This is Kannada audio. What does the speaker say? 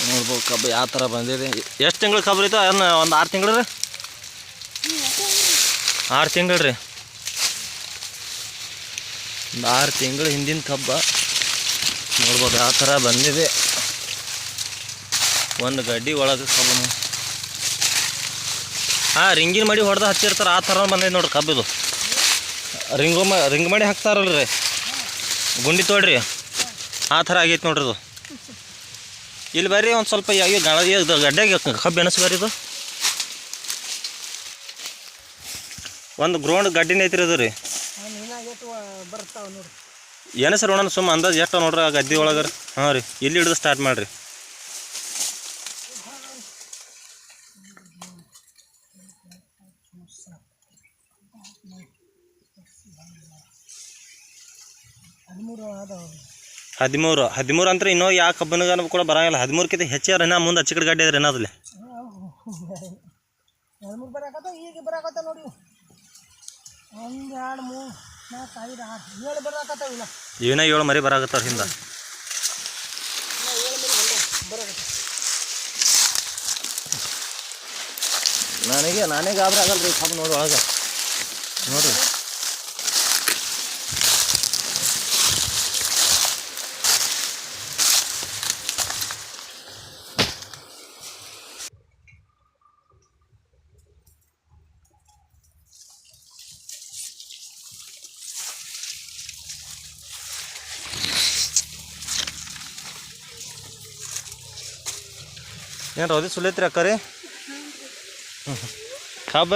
ನೋಡ್ಬೋದು ಕಬ್ಬು ಯಾವ ಥರ ಬಂದಿದೆ. ಎಷ್ಟು ತಿಂಗಳು ಕಬ್ಬು ರೀ? ಒಂದು 6 ತಿಂಗಳು ರೀ? 6 ತಿಂಗಳು ರೀ. ಒಂದು 6 ತಿಂಗಳು ಹಿಂದಿನ ಕಬ್ಬ ನೋಡ್ಬೋದು ಯಾವ ಥರ ಬಂದಿದೆ. ಒಂದು ಗಡ್ಡಿ ಒಳಗೆ ಕಬ್ಬು ರಿಂಗಿನ ಮಡಿ ಹೊಡೆದು ಹಚ್ಚಿರ್ತಾರೆ, ಆ ಥರ ಬಂದಿದೆ ನೋಡ್ರಿ ಕಬ್ಬಿದು. ರಿಂಗ್ ಮಾಡಿ ಹಾಕ್ತಾರಲ್ರಿ, ಗುಂಡಿ ತೋಡ್ರಿ, ಆ ಥರ ಆಗೈತೆ ನೋಡ್ರಿ ಇದು. ಇಲ್ಲಿ ಬರ್ರಿ ಒಂದು ಸ್ವಲ್ಪ ಗಡ್ಡೆಗೆ ಕಬ್ಬು ಎನಸ್ ಬರ್ರಿ. ಇದು ಒಂದು ಗ್ರೌಂಡ್ ಗಡ್ಡಿನ ಐತ್ರಿ ಅದು ರೀ. ಎನಸ್ರಿ ಒಣ ಸುಮ್ಮ ಅಂದಾಜು ಎಷ್ಟು ನೋಡ್ರಿ ಆ ಗದ್ದೆ ಒಳಗೆ. ಹಾಂ ರೀ, ಇಲ್ಲಿ ಹಿಡಿದು ಸ್ಟಾರ್ಟ್ ಮಾಡಿರಿ. ಹದಿಮೂರು ಅಂದ್ರೆ ಇನ್ನೂ ಯಾವ ಕಬ್ಬನಿಗ ಕೂಡ ಬರಂಗಿಲ್ಲ. 13ಕ್ಕಿಂತ ಹೆಚ್ಚಾರ ಇನ್ನ ಮುಂದೆ ಹಚ್ಚಿ ಕಡೆ ಗಡ್ಡೆ ಅದ್ರಿ ಏನಾದ್ಲೆ. ಇವನ್ನ 7 ಮರಿ ಬರಾಕತ್ತಾರ ಹಿಂದ. ನಾನೇ ಗಾಬರಿ ಆಗಲ್ರಿ ಕಬ್ಬು ನೋಡಿ ಒಳಗೆ ನೋಡ್ರಿ. ಏನು ರೌದಿ ಸುಲೈತ್ರಿ ಅಕ್ಕ ರೀ? ಕಬ್ಬ